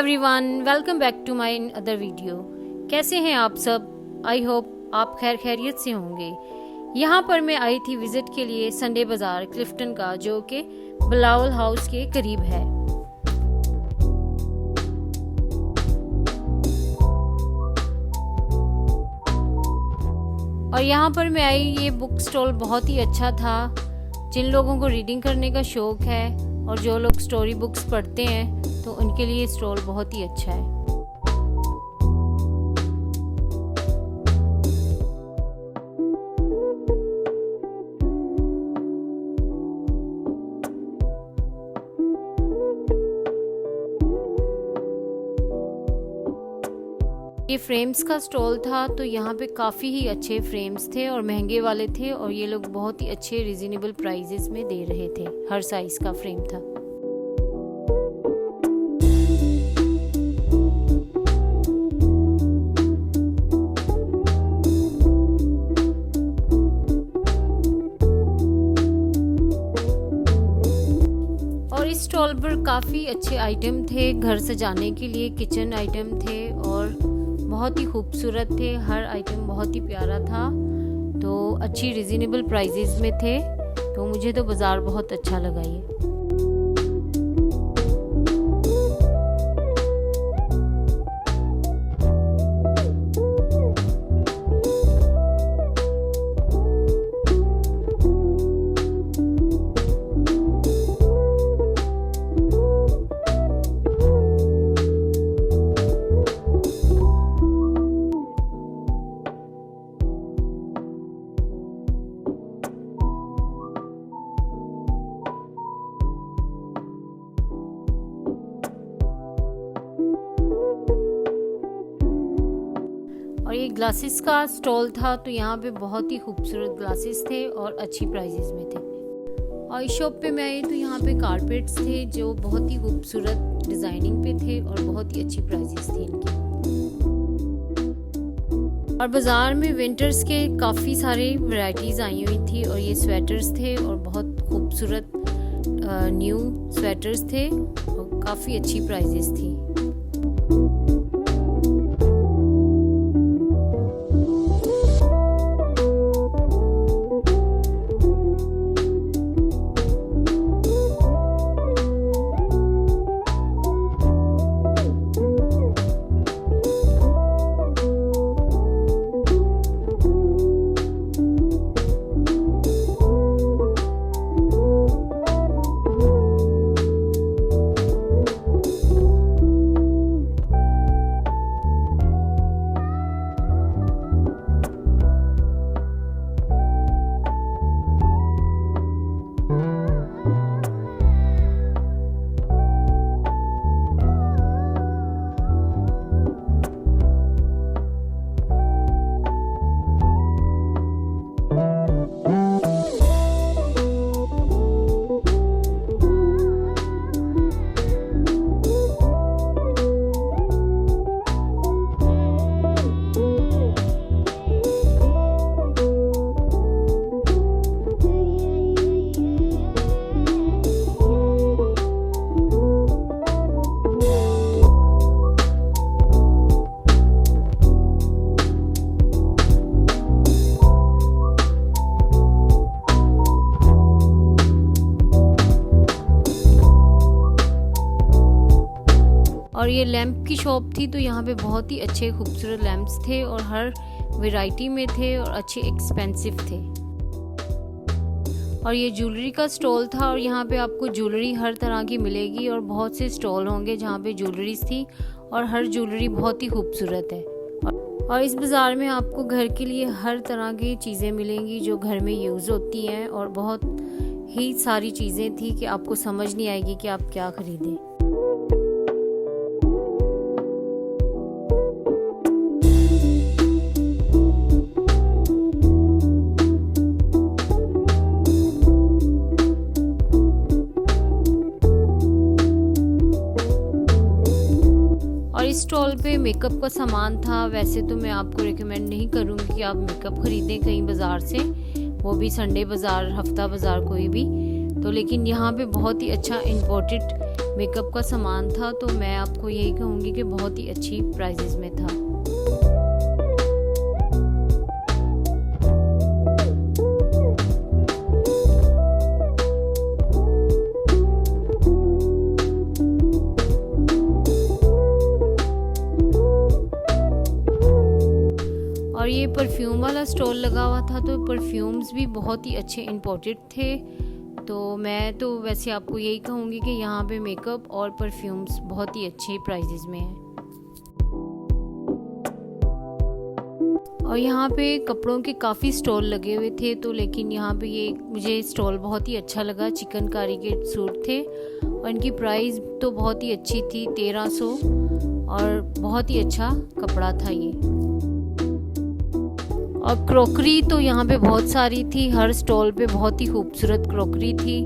Everyone, welcome back to my other video. कैसे हैं आप सब? आई होप आप खैरियत से होंगे। यहाँ पर मैं आई थी विजिट के लिए संडे बाज़ार क्लिफ्टन का, जो कि बिलावल हाउस के करीब है। और यहाँ पर मैं आई, ये बुक स्टॉल बहुत ही अच्छा था। जिन लोगों को रीडिंग करने का शौक़ है और जो लोग स्टोरी बुक्स पढ़ते हैं तो उनके लिए स्टॉल बहुत ही अच्छा है। ये फ्रेम्स का स्टॉल था, तो यहाँ पे काफ़ी ही अच्छे फ्रेम्स थे और महंगे वाले थे, और ये लोग बहुत ही अच्छे रिजनेबल प्राइजेस में दे रहे थे। हर साइज़ का फ्रेम था। और इस स्टॉल पर काफ़ी अच्छे आइटम थे, घर सजाने के लिए किचन आइटम थे और बहुत ही खूबसूरत थे। हर आइटम बहुत ही प्यारा था, तो अच्छी रिजनेबल प्राइजेस में थे, तो मुझे तो बाज़ार बहुत अच्छा लगा ये। और ये ग्लासेस का स्टॉल था, तो यहाँ पे बहुत ही खूबसूरत ग्लासेस थे और अच्छी प्राइजेस में थे। और इस शॉप पे मैं आई तो यहाँ पे कारपेट्स थे जो बहुत ही खूबसूरत डिज़ाइनिंग पे थे और बहुत ही अच्छी प्राइजेस थी इनकी। और बाज़ार में विंटर्स के काफ़ी सारे वैरायटीज़ आई हुई थी, और ये स्वेटर्स थे और बहुत खूबसूरत न्यू स्वेटर्स थे और काफ़ी अच्छी प्राइजेस थी। और ये लैंप की शॉप थी, तो यहाँ पे बहुत ही अच्छे खूबसूरत लैंप्स थे और हर वैरायटी में थे और अच्छे एक्सपेंसिव थे। और ये ज्वेलरी का स्टॉल था, और यहाँ पे आपको ज्वेलरी हर तरह की मिलेगी और बहुत से स्टॉल होंगे जहाँ पे ज्वेलरीज थी, और हर ज्वेलरी बहुत ही खूबसूरत है। और इस बाज़ार में आपको घर के लिए हर तरह की चीज़ें मिलेंगी जो घर में यूज़ होती हैं, और बहुत ही सारी चीज़ें थी कि आपको समझ नहीं आएगी कि आप क्या ख़रीदें। इस स्टॉल पे मेकअप का सामान था। वैसे तो मैं आपको रिकमेंड नहीं करूँगी कि आप मेकअप ख़रीदें कहीं बाज़ार से, वो भी संडे बाज़ार, हफ्ता बाज़ार कोई भी तो, लेकिन यहाँ पे बहुत ही अच्छा इम्पोर्टेड मेकअप का सामान था, तो मैं आपको यही कहूँगी कि बहुत ही अच्छी प्राइजेस में था। और ये परफ्यूम वाला स्टॉल लगा हुआ था, तो परफ्यूम्स भी बहुत ही अच्छे इंपोर्टेड थे। तो मैं तो वैसे आपको यही कहूँगी कि यहाँ पे मेकअप और परफ्यूम्स बहुत ही अच्छे प्राइजेस में हैं। और यहाँ पे कपड़ों के काफ़ी स्टॉल लगे हुए थे, तो लेकिन यहाँ पे ये मुझे स्टॉल बहुत ही अच्छा लगा। चिकनकारी के सूट थे और इनकी प्राइस तो बहुत ही अच्छी थी, 1300, और बहुत ही अच्छा कपड़ा था ये। और क्रॉकरी तो यहाँ पे बहुत सारी थी, हर स्टॉल पे बहुत ही खूबसूरत क्रॉकरी थी,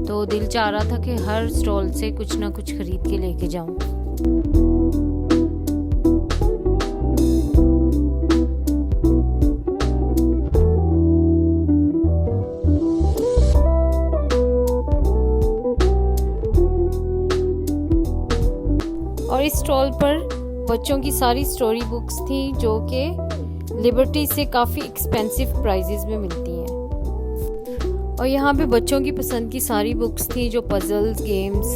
तो दिल चाह रहा था कि हर स्टॉल से कुछ ना कुछ खरीद के लेके जाऊं। और इस स्टॉल पर बच्चों की सारी स्टोरी बुक्स थी, जो कि लिबर्टी से काफ़ी एक्सपेंसिव प्राइजेस में मिलती हैं। और यहाँ पे बच्चों की पसंद की सारी बुक्स थी, जो पजल्स, गेम्स,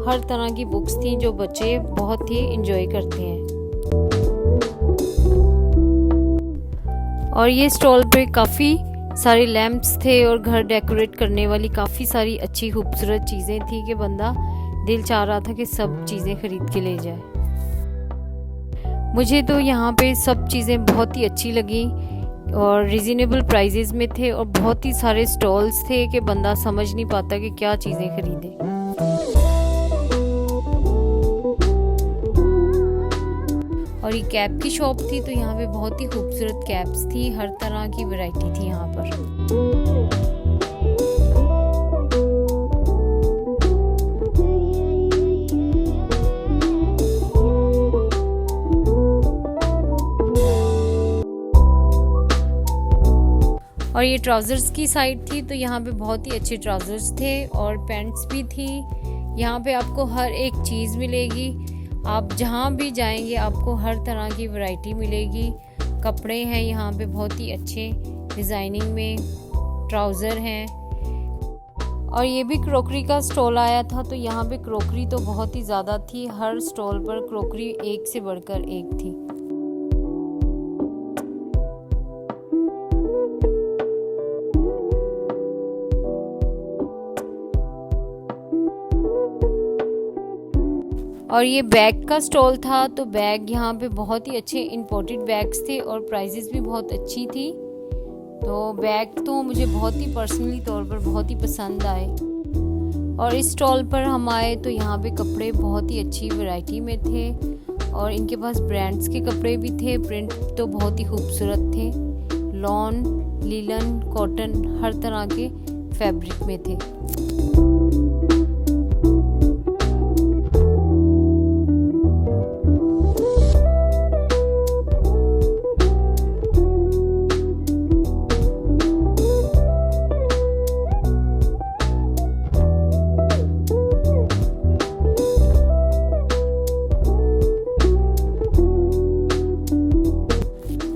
हर तरह की बुक्स थी जो बच्चे बहुत ही एंजॉय करते हैं। और ये स्टॉल पे काफ़ी सारे लैंप्स थे और घर डेकोरेट करने वाली काफ़ी सारी अच्छी खूबसूरत चीज़ें थी कि बंदा दिल चाह रहा था कि सब चीज़ें खरीद के ले जाए। मुझे तो यहाँ पे सब चीज़ें बहुत ही अच्छी लगी और रिजनेबल प्राइजेस में थे, और बहुत ही सारे स्टॉल्स थे कि बंदा समझ नहीं पाता कि क्या चीज़ें खरीदे। और ये कैप की शॉप थी, तो यहाँ पे बहुत ही खूबसूरत कैप्स थी, हर तरह की वैरायटी थी यहाँ पर। और ये ट्राउज़र्स की साइड थी, तो यहाँ पे बहुत ही अच्छे ट्राउज़र्स थे और पैंट्स भी थी। यहाँ पे आपको हर एक चीज़ मिलेगी, आप जहाँ भी जाएंगे आपको हर तरह की वैरायटी मिलेगी। कपड़े हैं यहाँ पे बहुत ही अच्छे डिज़ाइनिंग में, ट्राउज़र हैं। और ये भी क्रॉकरी का स्टॉल आया था, तो यहाँ पे क्रॉकरी तो बहुत ही ज़्यादा थी, हर स्टॉल पर क्रॉकरी एक से बढ़कर एक थी। और ये बैग का स्टॉल था, तो बैग यहाँ पे बहुत ही अच्छे इंपोर्टेड बैग्स थे और प्राइजेस भी बहुत अच्छी थी। तो बैग तो मुझे बहुत ही पर्सनली तौर पर बहुत ही पसंद आए। और इस स्टॉल पर हम आए तो यहाँ पे कपड़े बहुत ही अच्छी वैरायटी में थे और इनके पास ब्रांड्स के कपड़े भी थे। प्रिंट तो बहुत ही खूबसूरत थे, लॉन, लिलन, कॉटन, हर तरह के फैब्रिक में थे।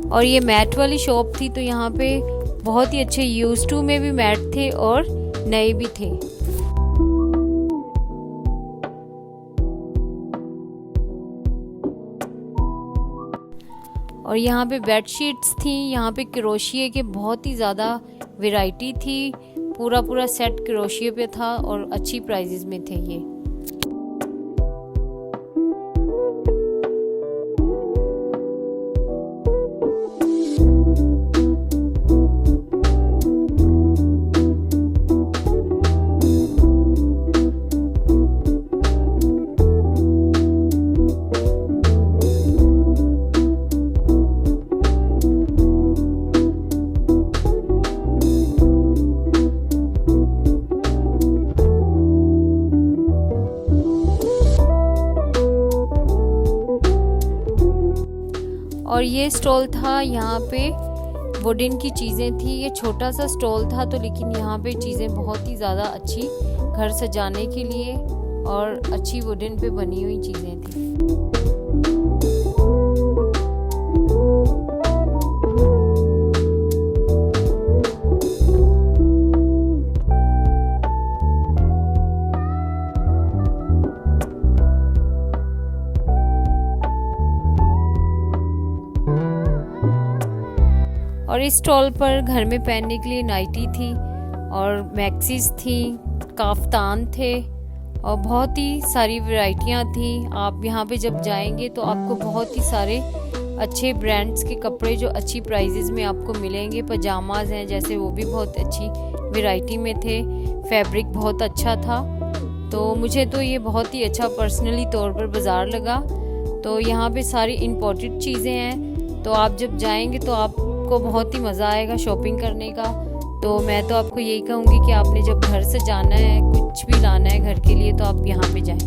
और ये मैट वाली शॉप थी, तो यहाँ पे बहुत ही अच्छे यूज टू में भी मैट थे और नए भी थे। और यहाँ पे बेडशीट्स थी, यहाँ पे क्रोशिये के बहुत ही ज़्यादा वैरायटी थी, पूरा सेट क्रोशिये पे था और अच्छी प्राइजेस में थे ये। और ये स्टॉल था, यहाँ पे वुडन की चीज़ें थी। ये छोटा सा स्टॉल था, तो लेकिन यहाँ पे चीज़ें बहुत ही ज़्यादा अच्छी घर सजाने के लिए और अच्छी वुडन पे बनी हुई चीज़ें थी। और इस स्टॉल पर घर में पहनने के लिए नाइटी थी और मैक्सीज थी, काफ्तान थे और बहुत ही सारी वैरायटियाँ थी। आप यहाँ पे जब जाएंगे तो आपको बहुत ही सारे अच्छे ब्रांड्स के कपड़े जो अच्छी प्राइजेज़ में आपको मिलेंगे। पजामाज हैं जैसे, वो भी बहुत अच्छी वैरायटी में थे। फैब्रिक बहुत अच्छा था, तो मुझे तो ये बहुत ही अच्छा पर्सनली तौर पर बाज़ार लगा। तो यहाँ पे सारी इम्पोर्टेड चीज़ें हैं, तो आप जब जाएंगे तो आपको बहुत ही मज़ा आएगा शॉपिंग करने का। तो मैं तो आपको यही कहूँगी कि आपने जब घर से जाना है, कुछ भी लाना है घर के लिए, तो आप यहाँ पे जाएं।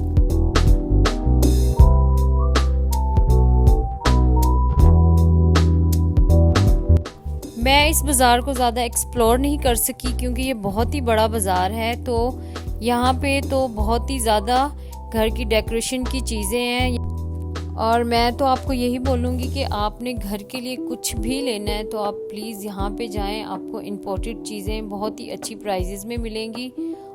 मैं इस बाज़ार को ज़्यादा एक्सप्लोर नहीं कर सकी क्योंकि ये बहुत ही बड़ा बाज़ार है। तो यहाँ पे तो बहुत ही ज़्यादा घर की डेकोरेशन की चीज़ें हैं और मैं तो आपको यही बोलूँगी कि आपने घर के लिए कुछ भी लेना है तो आप प्लीज़ यहाँ पे जाएं। आपको इम्पोर्टेड चीज़ें बहुत ही अच्छी प्राइजेज़ में मिलेंगी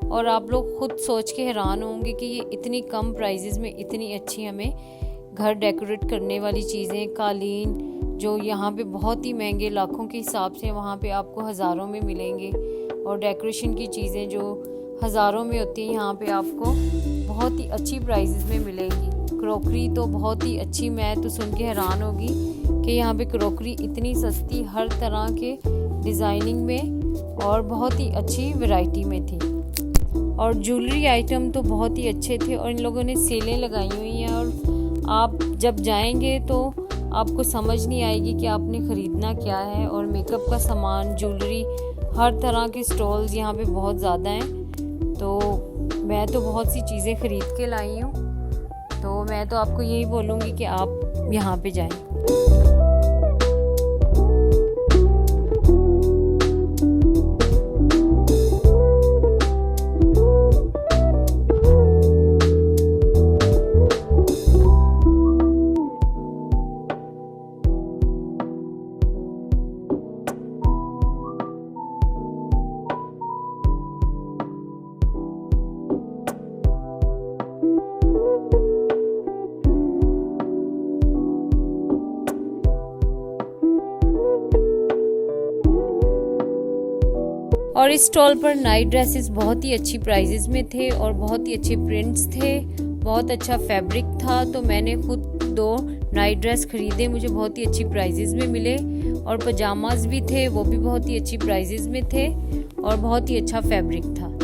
और आप लोग खुद सोच के हैरान होंगे कि ये इतनी कम प्राइजेज़ में इतनी अच्छी हमें घर डेकोरेट करने वाली चीज़ें, कालीन जो यहाँ पे बहुत ही महंगे लाखों के हिसाब से वहाँ पे आपको हज़ारों में मिलेंगे, और डेकोरेशन की चीज़ें जो हज़ारों में होती हैं यहाँ पे आपको बहुत ही अच्छी प्राइजेज़ में मिलेंगी। क्रोकरी तो बहुत ही अच्छी, मैं तो सुन के हैरान होगी कि यहाँ पे क्रोकरी इतनी सस्ती, हर तरह के डिज़ाइनिंग में और बहुत ही अच्छी वैरायटी में थी। और ज्वेलरी आइटम तो बहुत ही अच्छे थे और इन लोगों ने सेलें लगाई हुई हैं और आप जब जाएंगे तो आपको समझ नहीं आएगी कि आपने ख़रीदना क्या है। और मेकअप का सामान, ज्वेलरी, हर तरह के स्टॉल्स यहाँ पे बहुत ज़्यादा हैं। तो मैं तो बहुत सी चीज़ें ख़रीद के लाई हूँ, तो मैं तो आपको यही बोलूँगी कि आप यहाँ पे जाएं। और इस स्टॉल पर नाइट ड्रेसेस बहुत ही अच्छी प्राइजेस में थे और बहुत ही अच्छे प्रिंट्स थे, बहुत अच्छा फैब्रिक था। तो मैंने खुद 2 नाइट ड्रेस खरीदे, मुझे बहुत ही अच्छी प्राइजेस में मिले। और पजामाज भी थे, वो भी बहुत ही अच्छी प्राइजेस में थे और बहुत ही अच्छा फैब्रिक था।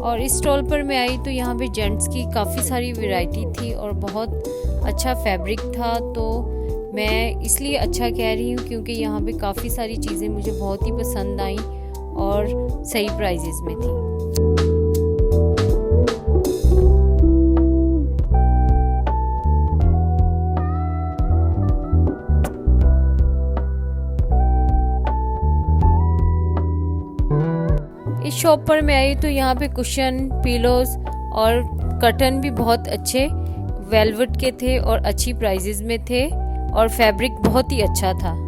और इस स्टॉल पर मैं आई तो यहाँ पे जेंट्स की काफ़ी सारी वैरायटी थी और बहुत अच्छा फैब्रिक था। तो मैं इसलिए अच्छा कह रही हूँ क्योंकि यहाँ पे काफ़ी सारी चीज़ें मुझे बहुत ही पसंद आई और सही प्राइजेस में थी। इस शॉप पर मैं आई तो यहाँ पे कुशन, पिलोज और कर्टन भी बहुत अच्छे वेलवेट के थे और अच्छी प्राइजेस में थे और फैब्रिक बहुत ही अच्छा था।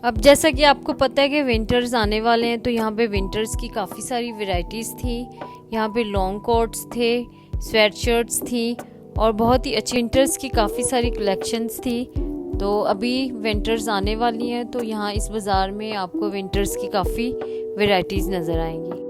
अब जैसा कि आपको पता है कि विंटर्स आने वाले हैं, तो यहाँ पे विंटर्स की काफ़ी सारी वैरायटीज़ थी। यहाँ पे लॉन्ग कोट्स थे, स्वेट शर्ट्स थी और बहुत ही अच्छी विंटर्स की काफ़ी सारी कलेक्शंस थी। तो अभी विंटर्स आने वाली हैं, तो यहाँ इस बाज़ार में आपको विंटर्स की काफ़ी वैरायटीज़ नज़र आएंगी।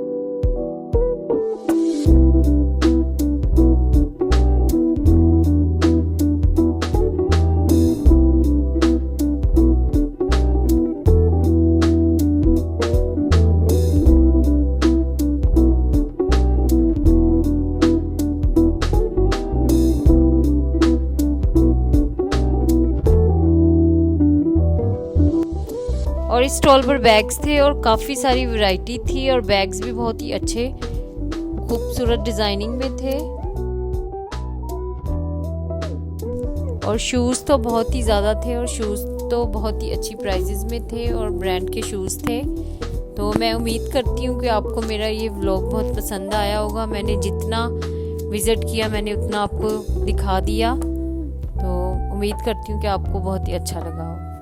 और इस स्टॉल पर बैग्स थे और काफ़ी सारी वैरायटी थी और बैग्स भी बहुत ही अच्छे खूबसूरत डिज़ाइनिंग में थे। और शूज़ तो बहुत ही ज़्यादा थे और शूज़ तो बहुत ही अच्छी प्राइजेस में थे और ब्रांड के शूज़ थे। तो मैं उम्मीद करती हूँ कि आपको मेरा ये व्लॉग बहुत पसंद आया होगा। मैंने जितना विज़िट किया मैंने उतना आपको दिखा दिया। तो उम्मीद करती हूँ कि आपको बहुत ही अच्छा लगा हो।